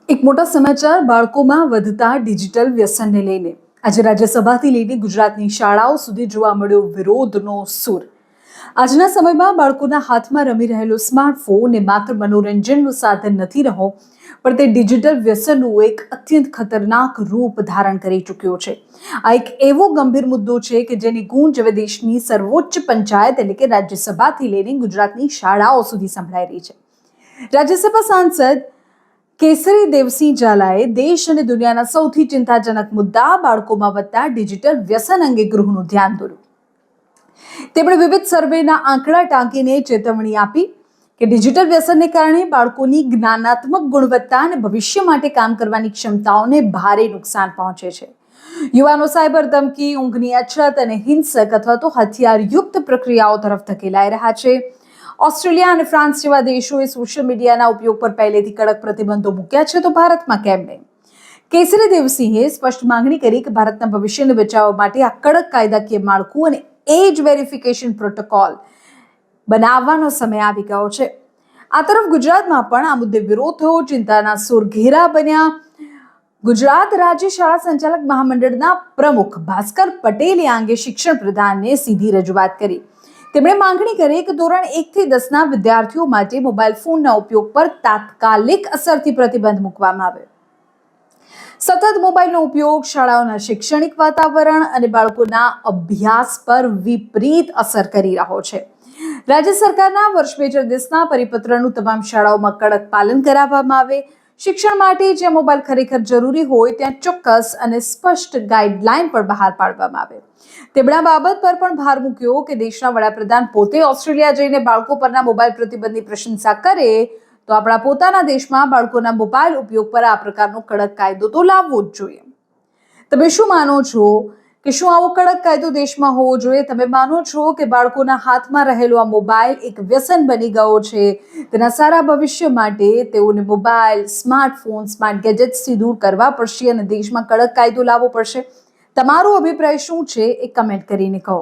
એક મોટા સમાચાર બાળકોમાં વધતા ડિજિટલ વ્યસનને લઈને આજે રાજ્યસભાથી લઈને ગુજરાતની શાળાઓ સુધી જોવા મળ્યો વિરોધનો સૂર। આજના સમયમાં બાળકોના હાથમાં રમી રહેલો સ્માર્ટફોન એ માત્ર મનોરંજનનું સાધન નથી રહ્યો, પણ તે ડિજિટલ વ્યસનનું એક અત્યંત ખતરનાક રૂપ ધારણ કરી ચૂક્યો છે। આ એક એવો ગંભીર મુદ્દો છે કે જેની ગૂંજ હવે દેશની સર્વોચ્ચ પંચાયત એટલે કે રાજ્યસભાથી લઈને ગુજરાતની શાળાઓ સુધી સંભળાઈ રહી છે। રાજ્યસભા સાંસદ કેસરી દેવસિંહ ઝાલાએ દેશ અને દુનિયાના સૌથી ચિંતાજનક મુદ્દા બાળકોમાં વધતા ડિજિટલ વ્યસન અંગે ગૃહનું ધ્યાન દોર્યું। તેમણે વિવિધ સર્વેના આંકડા ટાંકીને ચેતવણી આપી કે ડિજિટલ વ્યસનને કારણે બાળકોની જ્ઞાનાત્મક ગુણવત્તા અને ભવિષ્ય માટે કામ કરવાની ક્ષમતાઓને ભારે નુકસાન પહોંચે છે। યુવાનો સાયબર ધમકી, ઊંઘની અછત અને હિંસક અથવા તો હથિયારયુક્ત પ્રક્રિયાઓ તરફ ધકેલાઈ રહ્યા છે। ઓસ્ટ્રેલિયા અને ફ્રાન્સ જેવા દેશોએ સોશિયલ મીડિયાના ઉપયોગ પર પહેલેથી કડક પ્રતિબંધો મૂક્યા છે, તો ભારતમાં કેમ નહીં? કેસરી દેવસિંહે સ્પષ્ટ માંગણી કરી કે ભારતના ભવિષ્યને બચાવવા માટે આ કડક કાયદાકીય માળખું અને એજ વેરિફિકેશન પ્રોટોકોલ બનાવવાનો સમય આવી ગયો છે। આ તરફ ગુજરાતમાં પણ આ મુદ્દે વિરોધ થયો, ચિંતાના સૂર ઘેરા બન્યા। ગુજરાત રાજ્ય શાળા સંચાલક મહામંડળના પ્રમુખ ભાસ્કર પટેલે આ અંગે શિક્ષણ પ્રધાનને સીધી રજૂઆત કરી। તેમણે માંગણી કરી કે ધોરણ 1 થી 10ના વિદ્યાર્થીઓ માટે મોબાઈલ ફોનના ઉપયોગ પર તાત્કાલિક અસરથી પ્રતિબંધ મૂકવામાં આવે। સતત મોબાઈલનો ઉપયોગ શાળાઓના શૈક્ષણિક વાતાવરણ અને બાળકોના અભ્યાસ પર વિપરીત અસર કરી રહ્યો છે। રાજ્ય સરકારના વર્ષ 2010ના પરિપત્રનું તમામ શાળાઓમાં કડક પાલન કરાવવામાં આવે। શિક્ષણ માટે જ્યાં મોબાઈલ ખરેખર જરૂરી હોય ત્યાં ચોક્કસ અને સ્પષ્ટ ગાઈડલાઈન પણ બહાર પાડવામાં આવે। તેમણે આ બાબત પર પણ ભાર મૂક્યો કે દેશના વડાપ્રધાન પોતે ઓસ્ટ્રેલિયા જઈને બાળકો પરના મોબાઈલ પ્રતિબંધની પ્રશંસા કરે તો આપણા પોતાના દેશમાં બાળકોના મોબાઈલ ઉપયોગ પર આ પ્રકારનો કડક કાયદો તો લાવવો જ જોઈએ। તમે શું માનો છો કે શું આવો કડક કાયદો દેશમાં હોવો જોઈએ? તમે માનો છો કે બાળકોના હાથમાં રહેલો આ મોબાઈલ એક વ્યસન બની ગયો છે, તેના સારા ભવિષ્ય માટે તેઓને મોબાઈલ, સ્માર્ટફોન, સ્માર્ટ ગેજેટ્સથી દૂર કરવા પડશે અને દેશમાં કડક કાયદો લાવવો પડશે? તમારો અભિપ્રાય શું છે એ કમેન્ટ કરીને કહો।